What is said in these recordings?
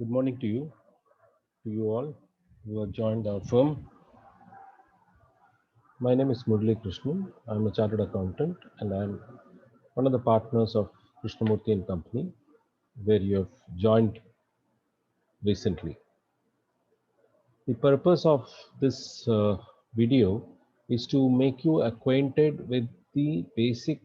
Good morning to you all who have joined our firm. My name is Murali Krishnan. I'm a chartered accountant and I'm one of the partners of Krishnamurthy and Company, where you have joined recently. The purpose of this video is to make you acquainted with the basic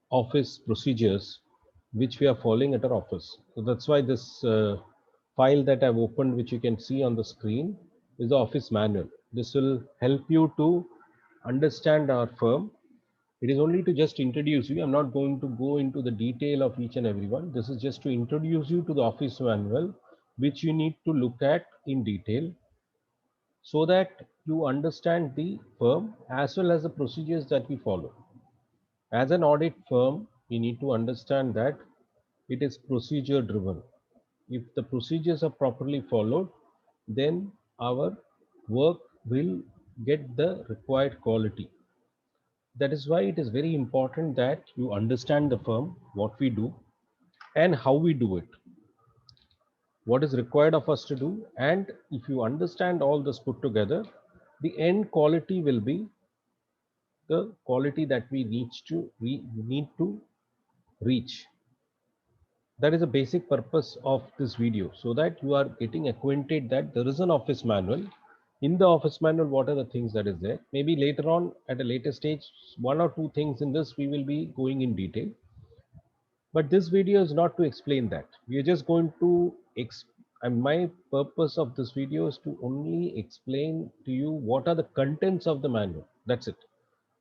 office procedures which we are following at our office. So that's why this file that I've opened, which you can see on the screen, is the office manual. This will help you to understand our firm. It is only to just introduce you. I'm not going to go into the detail of each and every one. This is just to introduce you to the office manual, which you need to look at in detail so that you understand the firm as well as the procedures that we follow. As an audit firm, we need to understand that it is procedure driven. If the procedures are properly followed, then our work will get the required quality. That is why it is very important that you understand the firm, what we do, and how we do it, what is required of us to do. And if you understand all this put together, the end quality will be the quality that we need to reach. That is the basic purpose of this video, so that you are getting acquainted that there is an office manual. In the office manual, what are the things that is there? Maybe later on at a later stage, one or two things in this we will be going in detail, but this video is not to explain that. We are just going to and my purpose of this video is to only explain to you what are the contents of the manual. That's it,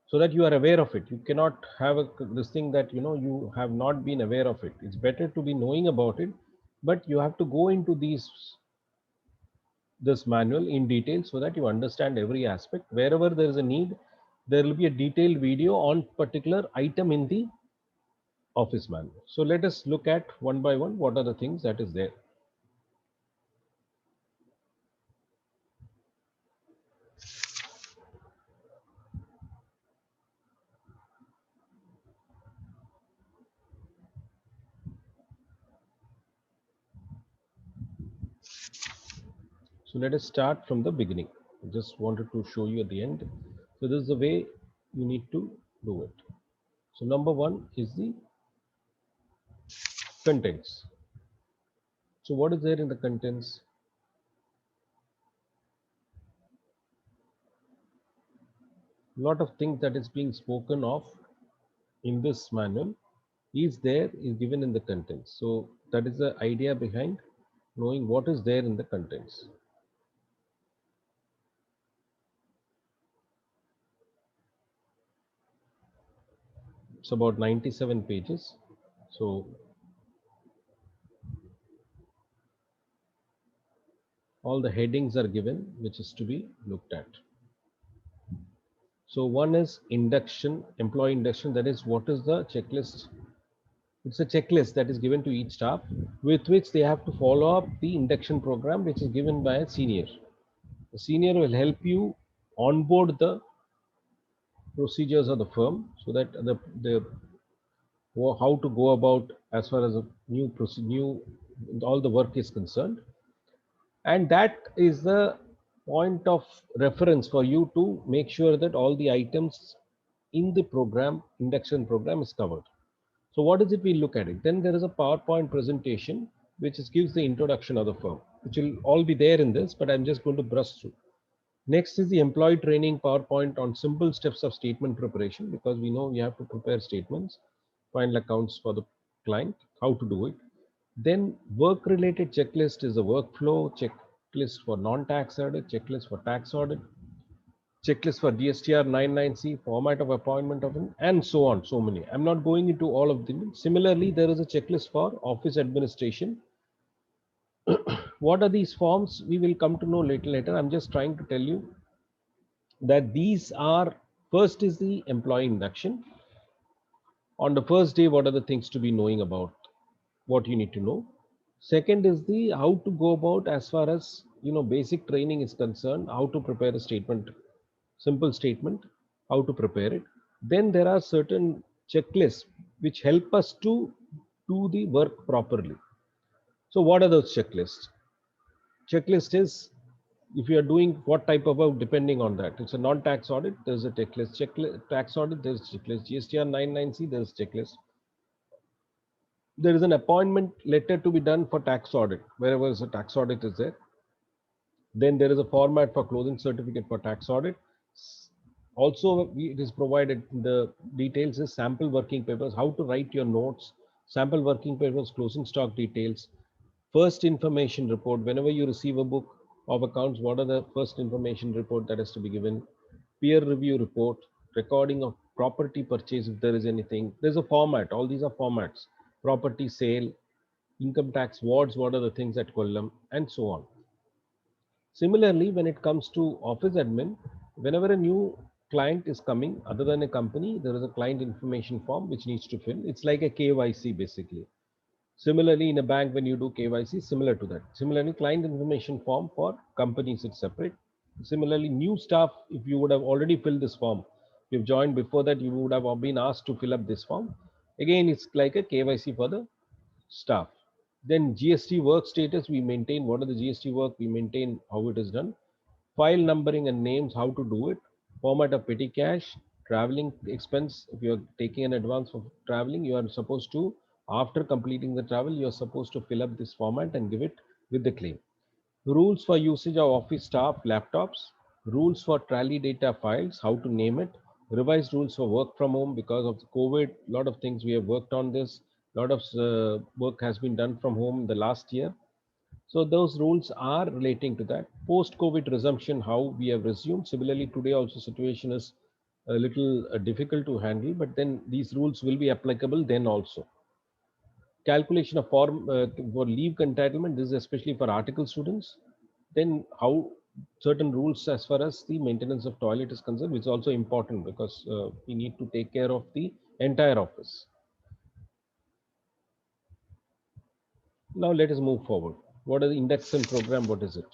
so that you are aware of it. You cannot have this thing that you have not been aware of it. It's better to be knowing about it, but you have to go into this manual in detail so that you understand every aspect. Wherever there is a need, there will be a detailed video on particular item in the office manual. So let us look at one by one what are the things that is there. So let us start from the beginning. I just wanted to show you at the end. So this is the way you need to do it. So number one is the contents. So what is there in the contents? A lot of things that is being spoken of in this manual is given in the contents. So that is the idea behind knowing what is there in the contents. It's about 97 pages. So all the headings are given, which is to be looked at. So one is induction, employee induction. That is, what is the checklist? It's a checklist that is given to each staff with which they have to follow up the induction program, which is given by a senior. The senior will help you onboard the procedures of the firm, so that the how to go about as far as a new all the work is concerned, and that is the point of reference for you to make sure that all the items in the program induction program is covered. So what is it? We look at it. Then there is a PowerPoint presentation which gives the introduction of the firm, which will all be there in this, but I'm just going to brush through. Next is the employee training PowerPoint on simple steps of statement preparation, because we know we have to prepare statements, final accounts for the client, how to do it. Then work related checklist is a workflow checklist for non-tax audit, checklist for tax audit, checklist for DSTR 99C, format of appointment of an, and so on, so many. I'm not going into all of them. Similarly, there is a checklist for office administration. What are these forms? We will come to know later. I'm just trying to tell you that these are, first is the employee induction. On the first day, what are the things to be knowing about, what you need to know. Second is the how to go about as far as basic training is concerned, how to prepare a statement, simple statement, how to prepare it. Then there are certain checklists which help us to do the work properly. So what are those checklists? Checklist is, if you are doing what type of work, depending on that. It's a non-tax audit, there's a checklist. Tax audit, there's checklist. GSTR 99C, there's checklist. There is an appointment letter to be done for tax audit. Wherever a tax audit is there, then there is a format for closing certificate for tax audit. Also, it is provided, the details is sample working papers, how to write your notes, sample working papers, closing stock details, first information report. Whenever you receive a book of accounts, what are the first information report that has to be given, peer review report, recording of property purchase if there is anything. There's a format. All these are formats. Property sale, income tax wards, what are the things at Kollam, and so on. Similarly, when it comes to office admin, whenever a new client is coming, other than a company, there is a client information form which needs to fill. It's like a KYC basically. Similarly, in a bank, when you do KYC, similar to that. Similarly, client information form for companies, it's separate. Similarly, new staff, if you would have already filled this form, if you've joined before that, you would have been asked to fill up this form. Again, it's like a KYC for the staff. Then GST work status, we maintain what are the GST work, we maintain how it is done. File numbering and names, how to do it. Format of petty cash, traveling expense. If you are taking an advance for traveling, you are supposed to, after completing the travel, you are supposed to fill up this format and give it with the claim. Rules for usage of office staff laptops, rules for Trally data files, how to name it, revised rules for work from home because of the COVID. A lot of things we have worked on this. A lot of work has been done from home the last year. So those rules are relating to that. Post-COVID resumption, how we have resumed. Similarly, today also situation is a little difficult to handle, but then these rules will be applicable then also. Calculation of form for leave entitlement, this is especially for article students. Then how certain rules as far as the maintenance of toilet is concerned, which is also important because we need to take care of the entire office. Now let us move forward. What is the induction program? What is it?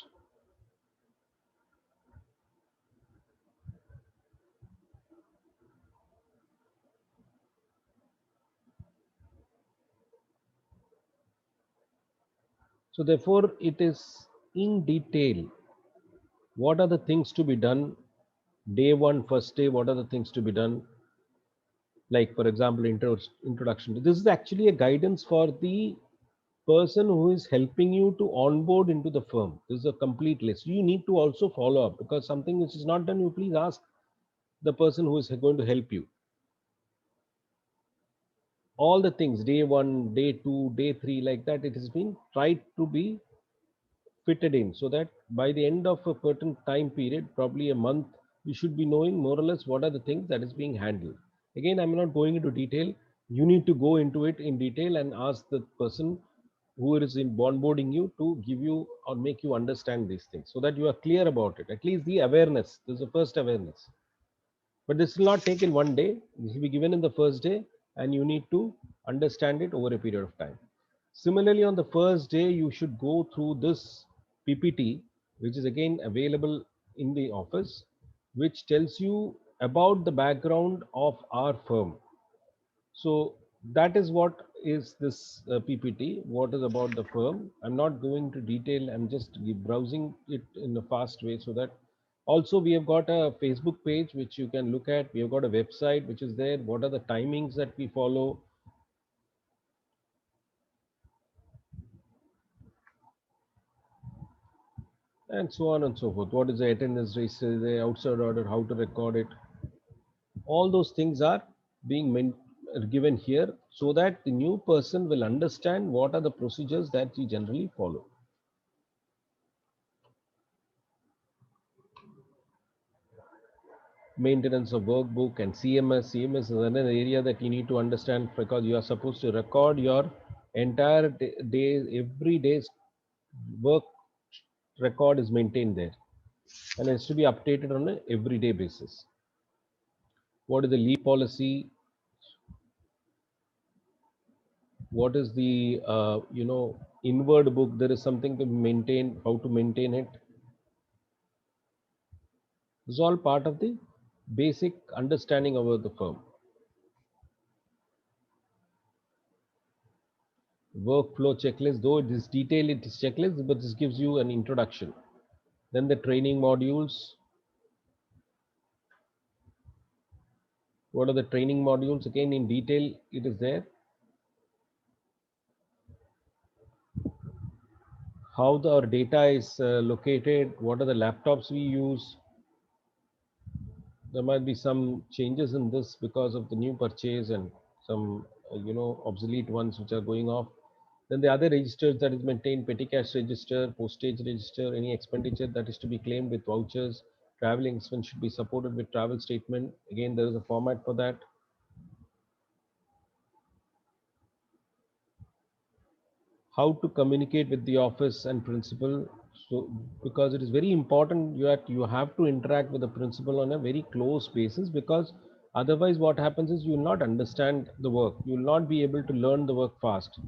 So therefore, it is in detail. What are the things to be done? Day one, first day, what are the things to be done? Like, for example, introduction. This is actually a guidance for the person who is helping you to onboard into the firm. This is a complete list. You need to also follow up because something which is not done, you please ask the person who is going to help you. All the things, day one, day two, day three, like that, it has been tried to be fitted in so that by the end of a certain time period, probably a month, you should be knowing more or less what are the things that is being handled. Again, I'm not going into detail. You need to go into it in detail and ask the person who is in onboarding you to give you or make you understand these things so that you are clear about it. At least the awareness. This is the first awareness. But this will not take in one day. This will be given in the first day, and you need to understand it over a period of time. Similarly, on the first day, you should go through this PPT, which is again available in the office, which tells you about the background of our firm. So that is what is this PPT, what is about the firm. I'm not going to detail, I'm just browsing it in a fast way so that also we have got a Facebook page which you can look at. We have got a website which is there. What are the timings that we follow? And so on and so forth. What is the attendance register, the outside order, how to record it? All those things are being given here so that the new person will understand what are the procedures that we generally follow. Maintenance of workbook and CMS. CMS is another area that you need to understand because you are supposed to record your entire day, every day's work record is maintained there and it has to be updated on an everyday basis. What is the leave policy? What is the inward book? There is something to maintain, how to maintain it. This is all part of the basic understanding about the firm. Workflow checklist, though it is detailed, it is checklist, but this gives you an introduction. Then the training modules. What are the training modules? Again, in detail, it is there. How our data is located, what are the laptops we use. There might be some changes in this because of the new purchase and some, obsolete ones which are going off. Then the other registers that is maintained, petty cash register, postage register, any expenditure that is to be claimed with vouchers, traveling expense should be supported with travel statement. Again, there is a format for that. How to communicate with the office and principal. So because it is very important, you have to interact with the principal on a very close basis, because otherwise what happens is you will not understand the work, you will not be able to learn the work fast.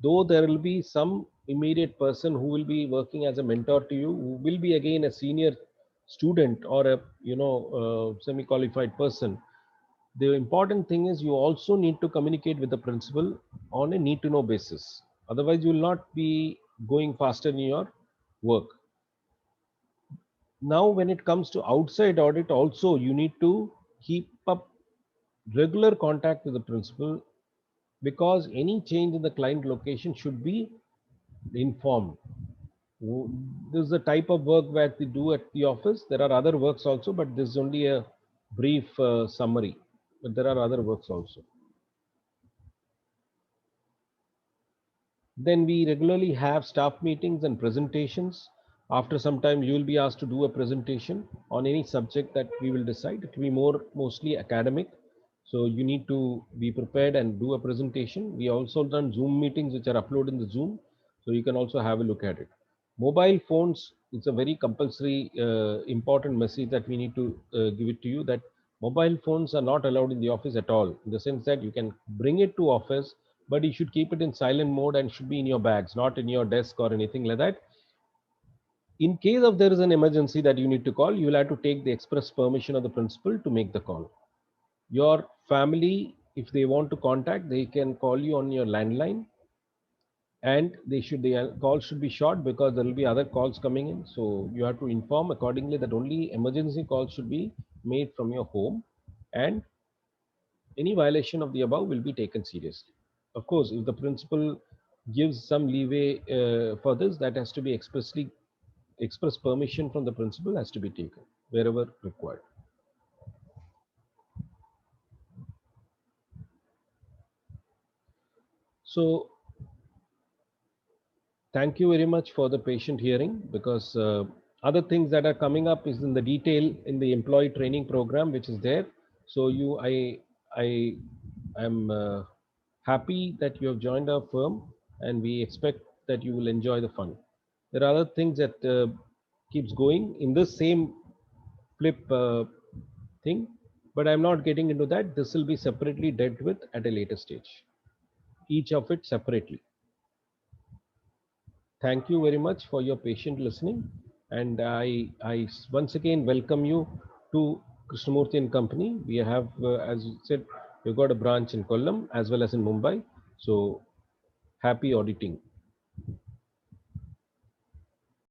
Though there will be some immediate person who will be working as a mentor to you, who will be again a senior student or a semi qualified person. The important thing is you also need to communicate with the principal on a need to know basis. Otherwise, you will not be going faster in your work. Now, when it comes to outside audit, also you need to keep up regular contact with the principal, because any change in the client location should be informed. This is the type of work that we do at the office. There are other works also, but this is only a brief summary. But there are other works also. Then we regularly have staff meetings and presentations. After some time, you will be asked to do a presentation on any subject that we will decide. It will be mostly academic. So you need to be prepared and do a presentation. We also done Zoom meetings which are uploaded in the Zoom. So you can also have a look at it. Mobile phones, it's a very compulsory, important message that we need to give it to you, that mobile phones are not allowed in the office at all, in the sense that you can bring it to office, but you should keep it in silent mode and should be in your bags, not in your desk or anything like that. In case of there is an emergency that you need to call, you will have to take the express permission of the principal to make the call. Your family, if they want to contact, they can call you on your landline, and the call should be short, because there will be other calls coming in. So you have to inform accordingly that only emergency calls should be made from your home, and any violation of the above will be taken seriously. Of course, if the principal gives some leeway for this, that has to be express permission from the principal has to be taken wherever required. So thank you very much for the patient hearing, because other things that are coming up is in the detail in the employee training program which is there. So I am happy that you have joined our firm, and we expect that you will enjoy the fun. There are other things that keeps going in this same flip thing, but I'm not getting into that. This will be separately dealt with at a later stage, each of it separately. Thank you very much for your patient listening. And I once again welcome you to Krishnamurthy and Company. We have, as you said, we've got a branch in Kollam as well as in Mumbai. So happy auditing.